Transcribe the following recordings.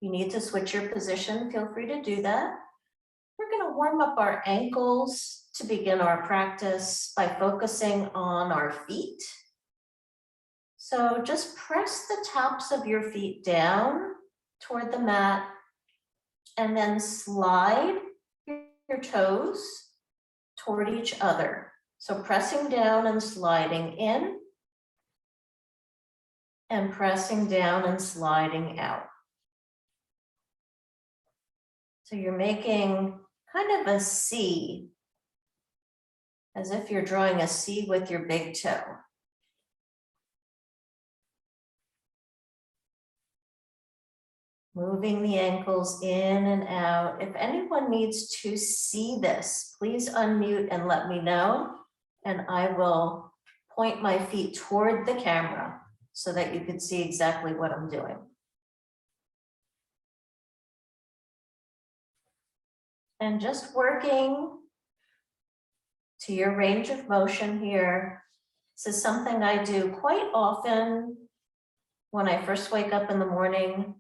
you need to switch your position, feel free to do that. We're going to warm up our ankles to begin our practice by focusing on our feet. So just press the tops of your feet down toward the mat and then slide your toes toward each other. So pressing down and sliding in and pressing down and sliding out. So you're making kind of a C, as if you're drawing a C with your big toe. Moving the ankles in and out. If anyone needs to see this, please unmute and let me know, and I will point my feet toward the camera so that you can see exactly what I'm doing. And just working to your range of motion here. This is something I do quite often when I first wake up in the morning.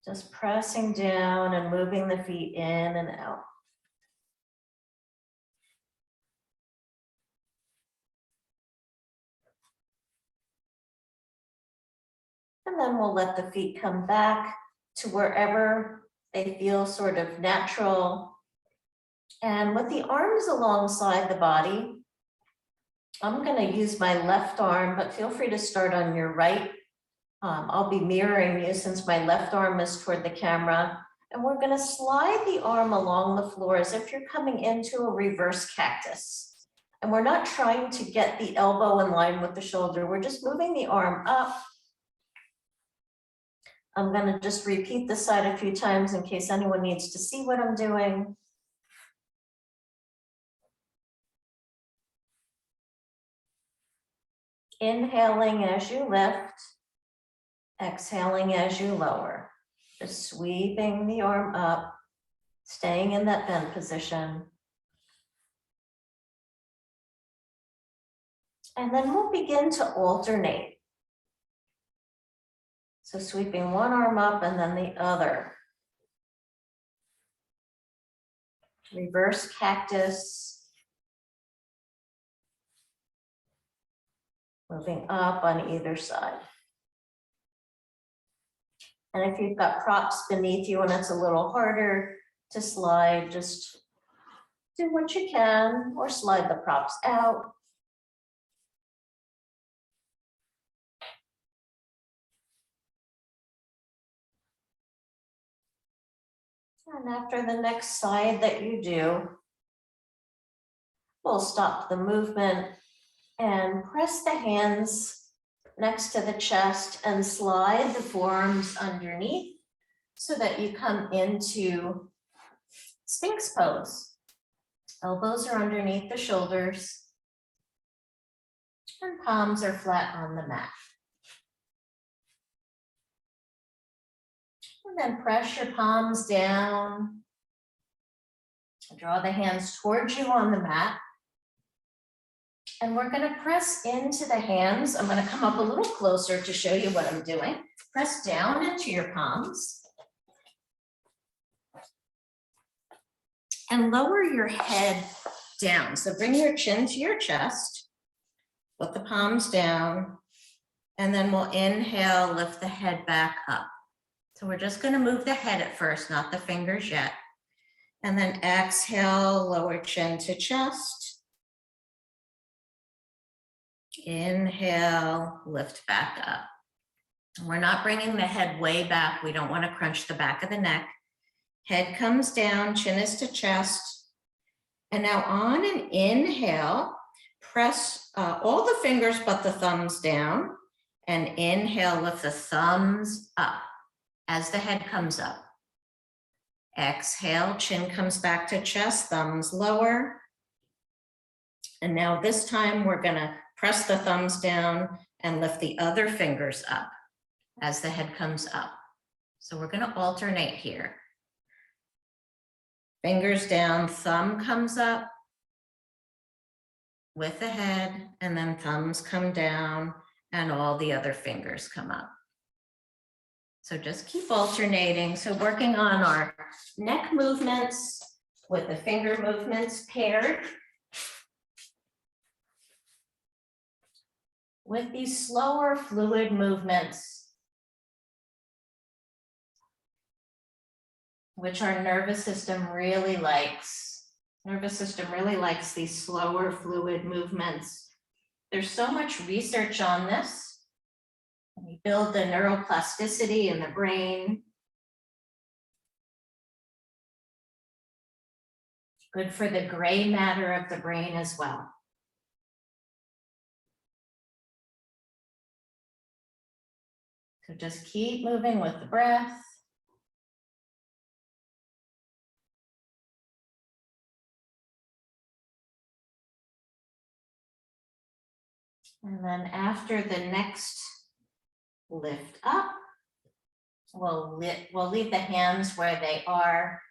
Just pressing down and moving the feet in and out. And then we'll let the feet come back to wherever they feel sort of natural. And with the arms alongside the body, I'm going to use my left arm, but feel free to start on your right. I'll be mirroring you since my left arm is toward the camera. And we're going to slide the arm along the floor as if you're coming into a reverse cactus. And we're not trying to get the elbow in line with the shoulder. We're just moving the arm up. I'm going to just repeat this side a few times in case anyone needs to see what I'm doing. Inhaling as you lift, exhaling as you lower. Just sweeping the arm up, staying in that bend position. And then we'll begin to alternate. So sweeping one arm up and then the other. Reverse cactus. Moving up on either side. And if you've got props beneath you and it's a little harder to slide, just do what you can or slide the props out. And after the next side that you do, we'll stop the movement and press the hands next to the chest and slide the forearms underneath so that you come into Sphinx Pose. Elbows are underneath the shoulders and palms are flat on the mat. And then press your palms down. Draw the hands towards you on the mat. And we're going to press into the hands. I'm going to come up a little closer to show you what I'm doing. Press down into your palms. And lower your head down. So bring your chin to your chest. Put the palms down. And then we'll inhale, lift the head back up. So we're just going to move the head at first, not the fingers yet. And then exhale, lower chin to chest. Inhale, lift back up. We're not bringing the head way back. We don't want to crunch the back of the neck. Head comes down, chin is to chest. And now on an inhale, press all the fingers but the thumbs down. And inhale, lift the thumbs up as the head comes up. Exhale, chin comes back to chest, thumbs lower. And now this time we're going to press the thumbs down and lift the other fingers up as the head comes up. So we're going to alternate here. Fingers down, thumb comes up. with the head, and then thumbs come down and all the other fingers come up. So just keep alternating. So working on our neck movements with the finger movements paired with these slower fluid movements, which our nervous system really likes. Nervous system really likes these slower fluid movements. There's so much research on this. We build the neuroplasticity in the brain. Good for the gray matter of the brain as well. So just keep moving with the breath. And then after the next lift up, we'll leave the hands where they are.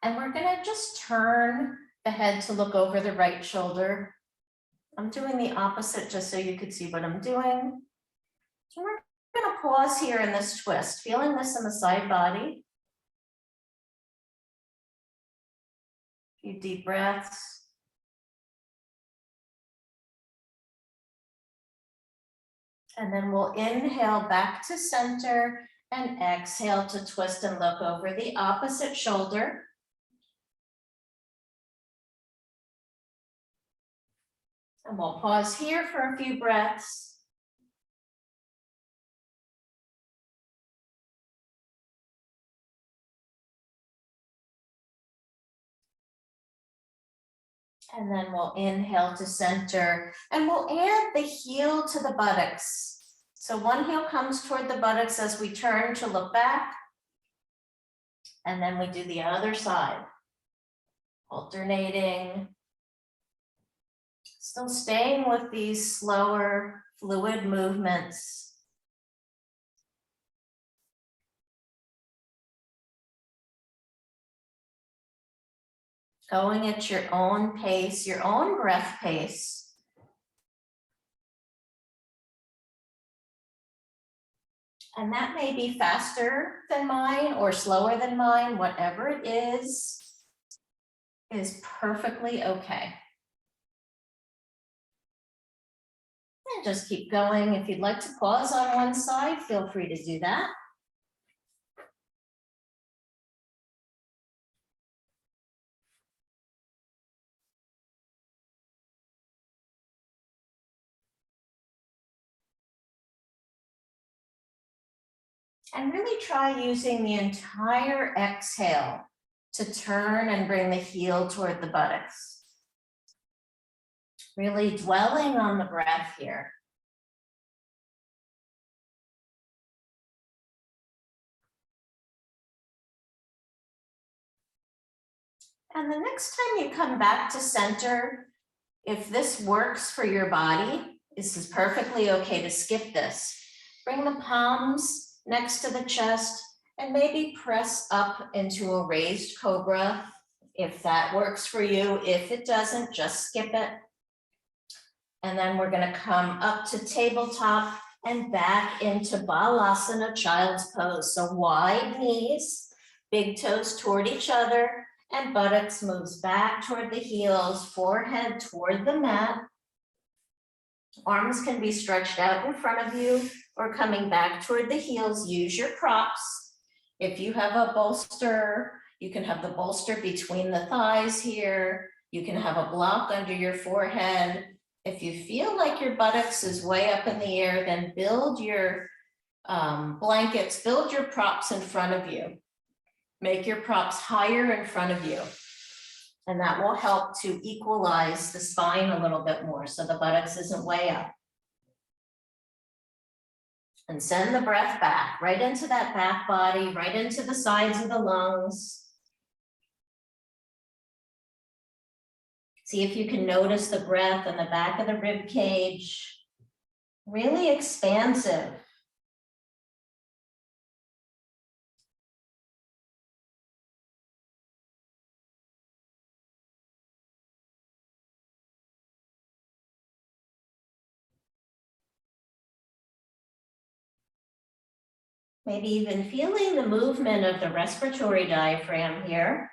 And we're gonna just turn the head to look over the right shoulder. I'm doing the opposite just so you could see what I'm doing. So we're gonna pause here in this twist, feeling this in the side body. A few deep breaths. And then we'll inhale back to center and exhale to twist and look over the opposite shoulder. And we'll pause here for a few breaths. And then we'll inhale to center and we'll add the heel to the buttocks. So one heel comes toward the buttocks as we turn to look back. And then we do the other side, alternating. Still staying with these slower fluid movements. Going at your own pace, your own breath pace. And that may be faster than mine or slower than mine, whatever it is perfectly okay. And just keep going. If you'd like to pause on one side, feel free to do that. And really try using the entire exhale to turn and bring the heel toward the buttocks. Really dwelling on the breath here. And the next time you come back to center, if this works for your body, this is perfectly okay to skip this. Bring the palms next to the chest and maybe press up into a raised cobra if that works for you. If it doesn't, just skip it. And then we're going to come up to tabletop and back into Balasana, child's pose. So wide knees, big toes toward each other, and buttocks moves back toward the heels, forehead toward the mat. Arms can be stretched out in front of you or coming back toward the heels. Use your props. If you have a bolster, you can have the bolster between the thighs here. You can have a block under your forehead. If you feel like your buttocks is way up in the air, then build your blankets, build your props in front of you. Make your props higher in front of you. And that will help to equalize the spine a little bit more so the buttocks isn't way up. And send the breath back, right into that back body, right into the sides of the lungs. See if you can notice the breath in the back of the rib cage. Really expansive. Maybe even feeling the movement of the respiratory diaphragm here.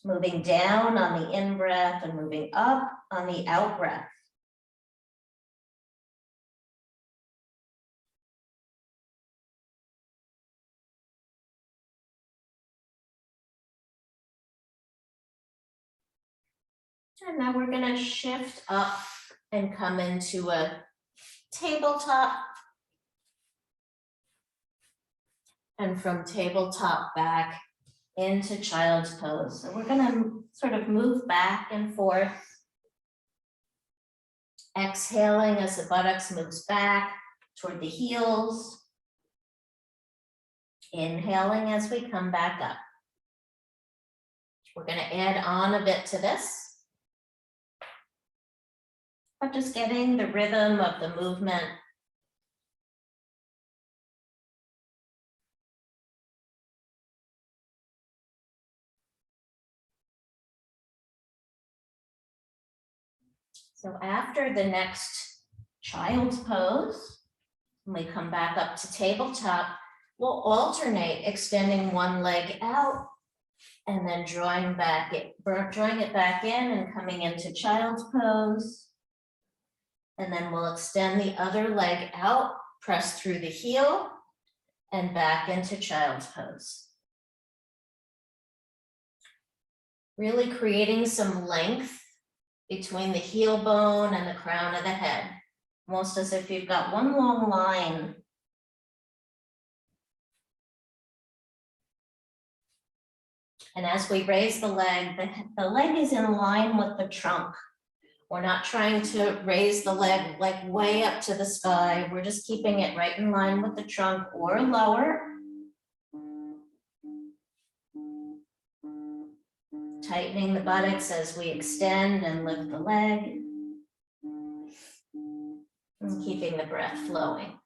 Moving down on the in-breath and moving up on the out-breath. And now we're going to shift up and come into a tabletop. And from tabletop back into child's pose. So we're going to sort of move back and forth. Exhaling as the buttocks moves back toward the heels. Inhaling as we come back up. We're going to add on a bit to this. But just getting the rhythm of the movement. So after the next child's pose, when we come back up to tabletop, we'll alternate extending one leg out and then drawing it back in and coming into child's pose. And then we'll extend the other leg out, press through the heel and back into child's pose. Really creating some length between the heel bone and the crown of the head, almost as if you've got one long line. And as we raise the leg is in line with the trunk. We're not trying to raise the leg like way up to the sky. We're just keeping it right in line with the trunk or lower. Tightening the buttocks as we extend and lift the leg. And keeping the breath flowing.